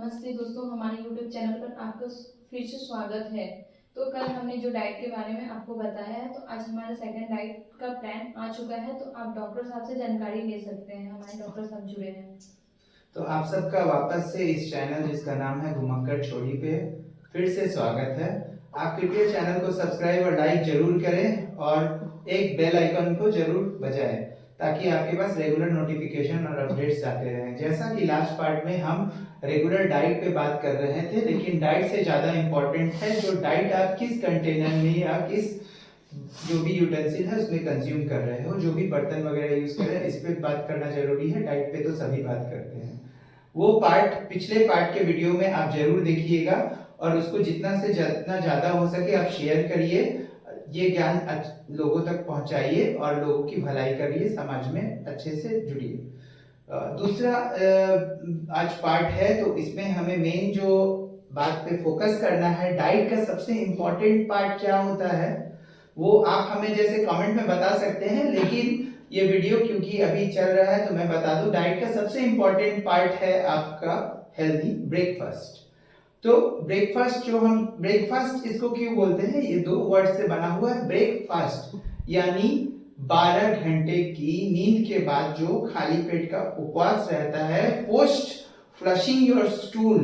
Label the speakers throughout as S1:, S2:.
S1: नमस्ते दोस्तों, हमारे YouTube चैनल पर आपका फिर से स्वागत है। तो कल हमने जो डाइट के बारे में आपको बताया है, तो आज हमारा सेकंड डाइट का प्लान आ चुका है। तो आप डॉक्टर साहब से जानकारी ले सकते हैं। हमारे डॉक्टर साहब जुड़े हैं।
S2: तो आप सबका वापस से इस चैनल जिसका नाम है घुमक्कड़ छोड़ी पे फिर से स्वागत है। आप कृपया चैनल को सब्सक्राइब और लाइक जरूर करें और एक बेल आइकन को जरूर बजाएं ताकि आपके पास रेगुलर नोटिफिकेशन और अपडेट्स आते रहें। जैसा कि लास्ट पार्ट में हम रेगुलर डाइट पे बात कर रहे थे, लेकिन डाइट से ज्यादा इम्पोर्टेंट है जो डाइट आप किस कंटेनर में या किस जो भी यूटेंसिल है उसमें कंज्यूम कर रहे हो, जो भी बर्तन वगैरह यूज कर रहे हैं, इस पे बात करना जरूरी है। डाइट पे तो सभी बात करते हैं। वो पार्ट पिछले पार्ट के वीडियो में आप जरूर देखिएगा और उसको जितना से जितना ज्यादा हो सके आप शेयर करिए, ये ज्ञान लोगों तक पहुंचाइए और लोगों की भलाई करिए, समाज में अच्छे से जुड़िए। दूसरा आज पार्ट है, तो इसमें हमें मेन जो बात पे फोकस करना है, डाइट का सबसे इम्पोर्टेंट पार्ट क्या होता है वो आप हमें जैसे कमेंट में बता सकते हैं। लेकिन ये वीडियो क्योंकि अभी चल रहा है तो मैं बता दूं, डाइट का सबसे इंपॉर्टेंट पार्ट है आपका हेल्दी ब्रेकफास्ट। तो ब्रेकफास्ट जो हम ब्रेकफास्ट इसको क्यों बोलते हैं, ये दो वर्ड से बना हुआ है। ब्रेकफास्ट यानी 12 घंटे की नींद के बाद जो खाली पेट का उपवास रहता है, पोस्ट फ्लशिंग योर स्टूल,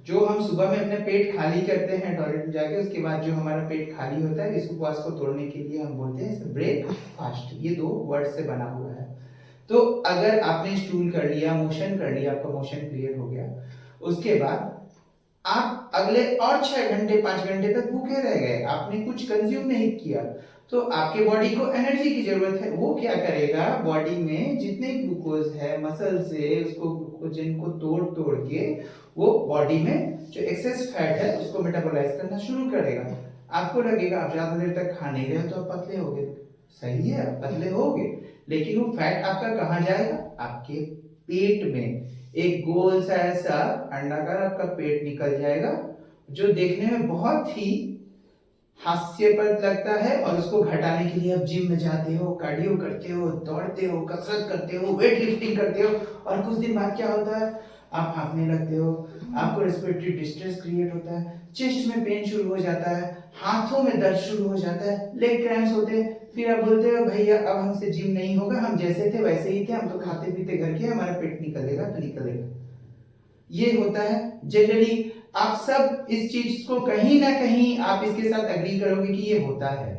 S2: जो हम सुबह में अपने पेट खाली करते हैं टॉयलेट में जाके, उसके बाद जो हमारा पेट खाली होता है, इस उपवास को तोड़ने के लिए हम बोलते हैं ब्रेकफास्ट। ये दो वर्ड से बना हुआ है। तो अगर आपने स्टूल कर लिया, मोशन कर लिया, आपका मोशन क्लियर हो गया, उसके बाद आप अगले और 6 घंटे 5 घंटे तक भूखे रह गए, आपने कुछ कंज्यूम नहीं किया, तो आपके बॉडी को एनर्जी की जरूरत है। वो क्या करेगा, बॉडी में जितने ग्लूकोज है मसल से उसको ग्लूकोजन को तोड़ तोड़ के वो बॉडी में जो एक्सेस फैट है उसको मेटाबोलाइज करना शुरू करेगा। आपको लगेगा आप ज्यादा देर तक खा नहीं रहे तो आप पतले हो गए, सही है, आप पतले हो गए, लेकिन वो फैट आपका कहाँ जाएगा, आपके पेट में। एक गोल सा ऐसा अंडाकार आपका पेट निकल जाएगा जो देखने में बहुत ही हास्यप्रद लगता है, और उसको घटाने के लिए आप जिम में जाते हो, कार्डियो करते हो, दौड़ते हो, कसरत करते हो, वेट लिफ्टिंग करते हो, और कुछ दिन बाद क्या होता है, आप हांफने लगते हो, आपको रेस्पिरेटरी डिस्ट्रेस क्रिएट होता है, चेस्ट में पेन शुरू हो जाता है, हाथों में दर्द शुरू हो जाता है, लेग क्रैम्प्स होते हैं। फिर आप बोलते हो भैया अब हमसे जिम नहीं होगा, हम जैसे थे वैसे ही थे, हम तो खाते पीते घर के, हमारा पेट निकलेगा तो निकलेगा। ये होता है जनरली। आप सब इस चीज को कहीं ना कहीं आप इसके साथ एग्री करोगे कि ये होता है,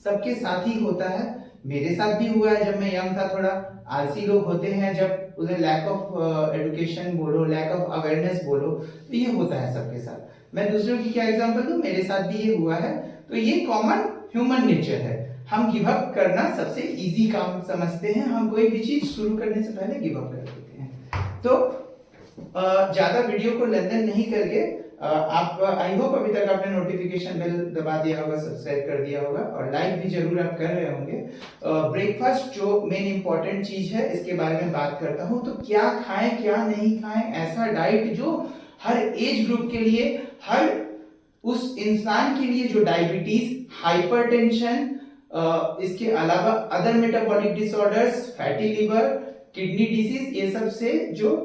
S2: सबके साथ ही होता है। मेरे साथ भी हुआ है, जब मैं यंग था, थोड़ा आलसी लोग होते हैं, जब उन्हें लैक ऑफ एजुकेशन बोलो, लैक ऑफ अवेयरनेस बोलो, तो ये होता है सबके साथ। मैं दूसरों की क्या एग्जांपल दूं, मेरे साथ भी ये हुआ है। तो ये कॉमन ह्यूमन नेचर है। हम गिव अप करना सबसे इजी काम समझते हैं, हम कोई भी चीज शुरू करने से पहले गिव अप कर देते हैं। तो ज्यादा वीडियो को लेंथन नहीं करके आप आई होप अभी तक आपने नोटिफिकेशन बेल दबा दिया होगा, सब्सक्राइब कर दिया होगा और लाइक भी जरूर आप कर रहे होंगे। ब्रेकफास्ट जो मेन इंपॉर्टेंट चीज है, इसके बारे में बात करता हूं। तो क्या खाएं क्या नहीं खाएं, ऐसा डाइट जो हर एज ग्रुप के लिए, हर उस इंसान के लिए जो डायबिटीज, हाइपरटेंशन, इसके अलावा other metabolic disorders, fatty liver, kidney disease, ये सब से जो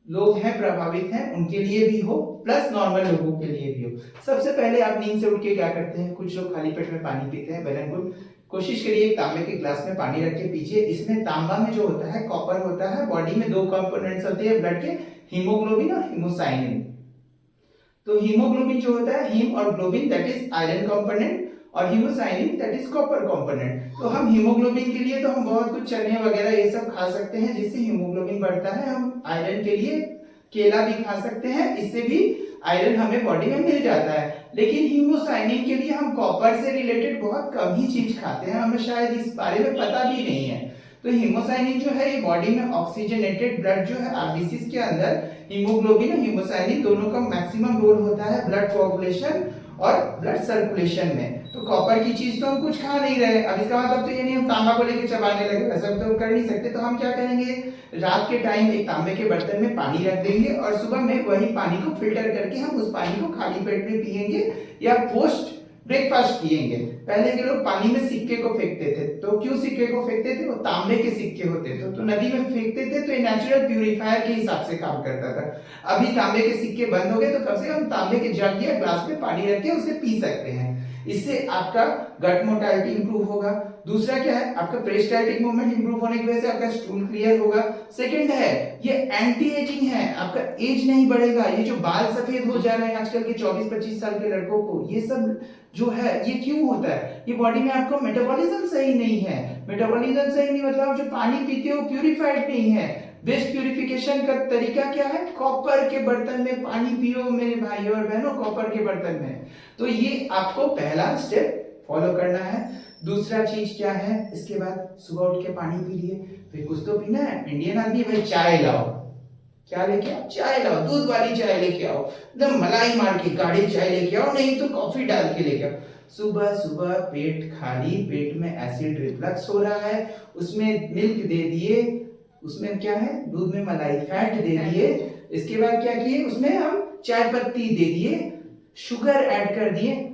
S2: लोग हैं प्रभावित हैं उनके लिए भी हो, प्लस नॉर्मल लोगों के लिए भी हो। सबसे पहले आप नींद से उठ के क्या करते हैं, कुछ लोग खाली पेट में पानी पीते हैं, वेल एंड गुड। कोशिश करिए एक तांबे के ग्लास में पानी रख के पीजिए। इसमें तांबा में जो होता है कॉपर होता है। बॉडी में दो कंपोनेंट्स होते हैं ब्लड के, हीमोग्लोबिन और हीमोसाइनिन। तो हीमोग्लोबिन जो होता है, हीम और globin, that is iron component, और hemocyanin that is copper component. तो हम हीमोग्लोबिन के लिए तो हम बहुत कुछ चने वगैरह ये सब खा सकते हैं जिससे हीमोग्लोबिन बढ़ता है। हम आयरन के लिए केला भी खा सकते हैं, इससे भी आयरन हमें बॉडी में मिल जाता है। लेकिन हीमोसाइनिन के लिए हम कॉपर से रिलेटेड बहुत कम ही चीज खाते हैं, हमें शायद इस बारे में पता भी नहीं है। तो हीमोसाइनिन जो है ये बॉडी में ऑक्सीजनेटेड ब्लड जो है आरबीसी के अंदर, हीमोग्लोबिन और हीमोसाइनिन दोनों का मैक्सिमम रोल होता है ब्लड कोआगुलेशन और ब्लड सर्कुलेशन में। तो कॉपर की चीज तो हम कुछ खा नहीं रहे। अब इसका मतलब तो ये नहीं हम तांबा को लेके चबाने लगे, ऐसा तो कर नहीं सकते। तो हम क्या करेंगे, रात के टाइम एक तांबे के बर्तन में पानी रख देंगे और सुबह में वही पानी को फिल्टर करके हम उस पानी को खाली पेट में पिएंगे, या पोस्ट ब्रेकफास्ट पिएंगे। पहले के लोग पानी में सिक्के को फेंकते थे, तो क्यों सिक्के को फेंकते थे? वो तांबे के सिक्के होते थे, तो नदी में फेंकते थे, तो ये नेचुरल प्यूरिफायर के हिसाब से काम करता था। अभी तांबे के सिक्के बंद हो गए, तो कम से कम तांबे के जग या ग्लास में पानी रख के उसे पी सकते हैं। इससे आपका गट मोटालिटी इंप्रूव होगा। दूसरा क्या है, आपका पेरिस्टाल्टिक मूवमेंट इंप्रूव होने की वजह से आपका स्टूल क्लियर होगा। सेकंड है, ये एंटी एजिंग है, आपका एज नहीं बढ़ेगा। ये जो बाल सफेद हो जा रहे हैं आजकल के 24-25 साल के लड़कों को, ये सब जो है ये क्यों होता है? ये बॉडी में आपका मेटाबॉलिज्म सही नहीं है। मेटाबॉलिज्म सही नहीं मतलब आप जो पानी पीते हो प्यूरिफाइड नहीं है। बेस्ट प्यूरिफिकेशन का तरीका क्या है? कॉपर के बर्तन में पानी पियो मेरे भाइयों और बहनों, कॉपर के बर्तन में। तो ये आपको पहला स्टेप फॉलो करना है। दूसरा चीज क्या है, इसके बाद सुबह उठ के पानी पी लिए, फिर कुछ तो पीना है। इंडियन आदमी भाई चाय लाओ, क्या लेके आओ? चाय लाओ, दूध वाली चाय लेके आओ, एकदम मलाई मार के गाढ़ी चाय लेके आओ, नहीं तो कॉफी डाल के लेके आओ। सुबह सुबह पेट खाली, पेट में एसिड रिफ्लक्स हो रहा है, उसमें मिल्क दे दिए, उसमें क्या है, दूध में मलाई फैट दे दिए। इसके बाद क्या किए, उसमें हम चाय पत्ती दे दिए, शुगर ऐड कर दिए।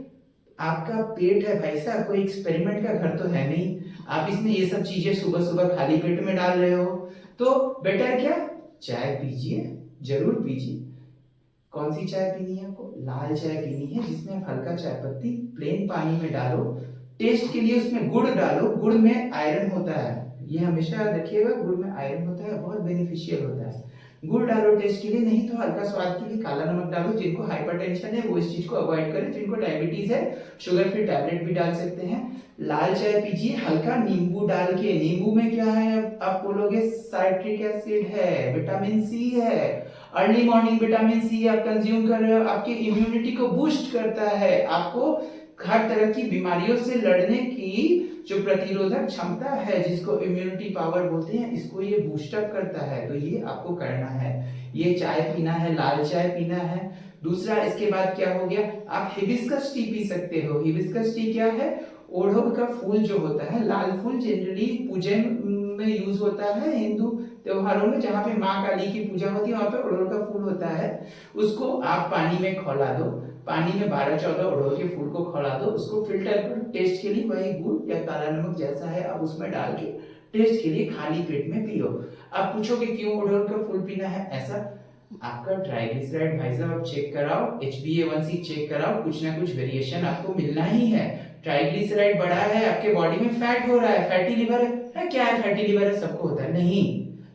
S2: आपका पेट है भाई साहब, कोई एक्सपेरिमेंट का घर तो है नहीं, आप इसमें ये सब चीजें सुबह सुबह खाली पेट में डाल रहे हो। तो बेटर क्या, चाय पीजिए, जरूर पीजिए। कौन सी चाय पीनी है आपको? लाल चाय पीनी है, जिसमें आप हल्का चाय पत्ती प्लेन पानी में डालो, टेस्ट के लिए उसमें गुड़ डालो। गुड़ में आयरन होता है, ये हमेशा याद रखिएगा, गुड़ में आयरन होता है, बहुत बेनिफिशियल होता है। गुड़ डालो टेस्ट के लिए, नहीं तो हल्का स्वाद के लिए काला नमक डालो। जिनको हाइपरटेंशन है वो इस चीज को अवॉइड करें, जिनको डायबिटीज है शुगर फ्री टैबलेट भी डाल सकते हैं। लाल चाय पीजिए, हल्का नींबू डाल के। नींबू में क्या है, आप बोलोगे साइट्रिक एसिड है, विटामिन सी है। अर्ली मॉर्निंग विटामिन सी आप कंज्यूम कर रहे हो, आपकी इम्यूनिटी को बूस्ट करता है, आपको हर तरह की बीमारियों से लड़ने की जो प्रतिरोधक क्षमता है, जिसको इम्यूनिटी पावर बोलते हैं, इसको ये बूस्ट अप करता है। तो ये आपको करना है, ये चाय पीना है, लाल चाय पीना है। दूसरा इसके बाद क्या हो गया, आप हिबिस्कस टी पी सकते हो। हिबिस्कस टी क्या है, ओढ़ब का फूल जो होता है, लाल फूल जनरली पूजन में यूज होता है, हिंदू त्योहारों में जहाँ पे माँ काली की पूजा होती है वहां पे ओढ़ब का फूल होता है। उसको आप पानी में खौला दो, पानी में 12-14 ओढ़ब के फूल को खौला दो, उसको फिल्टर करो, टेस्ट के लिए वही गुड़ या काला नमक जैसा है आप उसमें डाल के टेस्ट के लिए खाली पेट में पियो। आप पूछोगे क्यों ओढ़ब का फूल पीना है? ऐसा आपका ट्राइग्लिसराइड भाई साहब आप चेक कराओ, HbA1c चेक कराओ, कुछ ना कुछ वेरिएशन आपको मिलना ही है। ट्राइग्लिसराइड बढ़ा है, आपके बॉडी में फैट हो रहा है, फैटी लिवर है। क्या है फैटी लिवर है? सबको होता है? नहीं,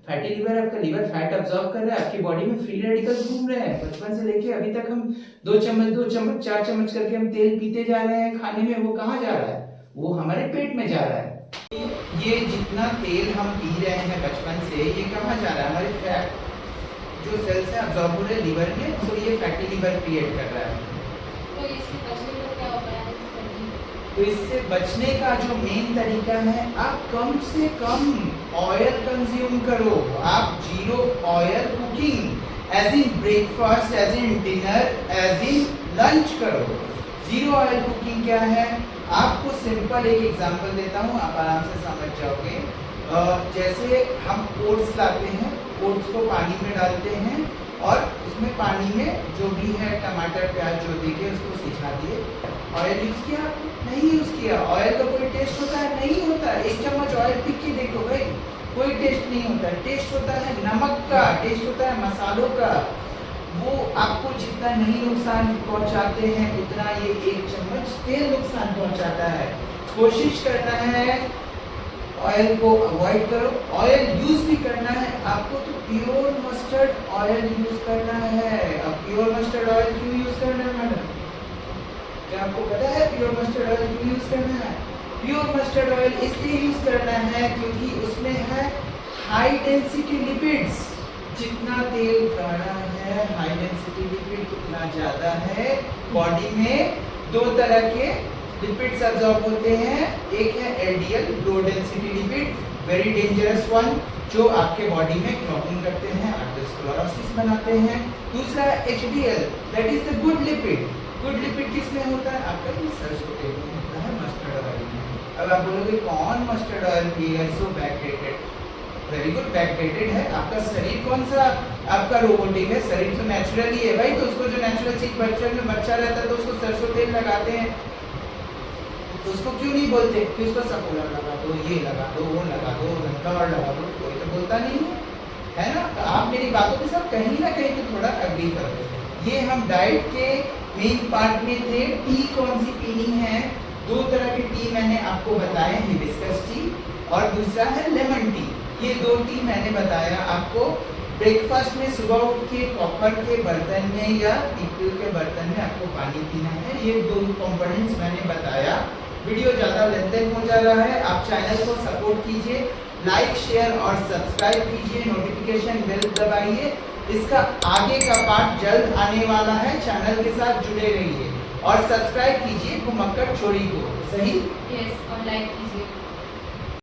S2: फैटी लिवर आपका लिवर फैट अब्सॉर्ब कर रहा है, आपकी बॉडी में फ्री रेडिकल्स घूम रहे हैं। बचपन से लेके अभी तक हम 2 चम्मच 4 चम्मच करके हम तेल पीते जा रहे हैं खाने में, वो कहाँ जा रहा है? वो हमारे पेट में जा रहा है। ये जितना तेल हम पी रहे हैं बचपन से, ये कहाँ जा रहा है? हमारे फैट जो सेल्स है अब्सॉर्ब हो रहे हैं लिवर में, तो ये फैटी लिवर क्रिएट कर रहा है। तो इससे बचने का जो मेन तरीका है, आप कम से कम ऑयल कंज्यूम करो। आप zero oil cooking as in breakfast, as in dinner, as in lunch करो। जीरो ऑयल कुकिंग क्या है, आपको सिंपल एक एग्जांपल देता हूँ, आप आराम से समझ जाओगे। जैसे हम ओट्स लाते हैं, ओट्स को पानी में डालते हैं और उसमें पानी में जो भी है टमाटर प्याज जो देखे उसको सिझा दिए। ऑयल यूज किया? नहीं यूज किया। ऑयल का कोई टेस्ट होता है? नहीं होता। 1 चम्मच ऑयल पी के देखो भाई, कोई टेस्ट नहीं होता। टेस्ट होता है नमक का, टेस्ट होता है मसालों का। वो आपको जितना नहीं नुकसान पहुंचाते हैं उतना ये 1 चम्मच तेल नुकसान पहुंचाता है। कोशिश करना है ऑयल को अवॉइड करो। ऑयल यूज भी करना है आपको तो प्योर मस्टर्ड ऑयल यूज करना है। अब प्योर मस्टर्ड ऑयल क्यों यूज करना है मैडम? क्या आपको पता है प्योर मस्टर्ड ऑयल क्यों यूज करना है? प्योर मस्टर्ड ऑयल इसलिए यूज करना है क्योंकि उसमें है हाई डेंसिटी लिपिड्स। जितना तेल गाढ़ा है, हाई डेंसिटी लिपिड उतना ज्यादा है। बॉडी में 2 तरह के लिपिड्स अब्सॉर्ब होते हैं, एक है LDL, low density lipid, very dangerous one, जो आपके बॉडी में क्लॉटिंग करते हैं, आर्थरोस्क्लेरोसिस बनाते हैं। दूसरा है HDL, that is the good lipid. Good lipid किस में होता है? आपका सरसों तेल में होता है, मस्टर्ड ऑयल में। अब आप बोलोगे कौन मस्टर्ड ऑयल पिएगा? सो बैकडेटेड, वेरी गुड, बैकडेटेड है। आपका शरीर कौन सा आपका रोबोटिक है? शरीर तो नेचुरल ही है भाई। तो उसको जो नेचुरल चीज बच्चे में बच्चा रहता है तो उसको सरसों तेल लगाते हैं, तो उसको क्यों नहीं बोलते कि उसको सपोलर लगा दो, ये लगा दो, वो लगा दो, और लगा दो, कोई तो बोलता नहीं है ना। तो आप मेरी बातों के साथ कहीं ना कहीं तो थोड़ा अग्री करो। ये हम डाइट के मेन पार्ट में थे। टी कौन सी पीनी है, दो तरह की टी मैंने आपको बताए, हिबिस्कस टी और दूसरा है लेमन टी। ये दो टी मैंने बताया आपको। ब्रेकफास्ट में सुबह उठ के कॉपर के बर्तन में या पीतल के बर्तन में आपको पानी पीना है। ये दो कंपोनेंट्स मैंने बताया। वीडियो ज़्यादा लेंथी हो जा रहा है, आप चैनल को सपोर्ट कीजिए, लाइक शेयर और सब्सक्राइब कीजिए, नोटिफिकेशन बेल दबाइए। इसका आगे का पार्ट जल्द आने वाला है, चैनल के साथ जुड़े रहिए और सब्सक्राइब कीजिए घुमक्कड़ छोड़ी को। सही?
S1: यस, और लाइक कीजिए।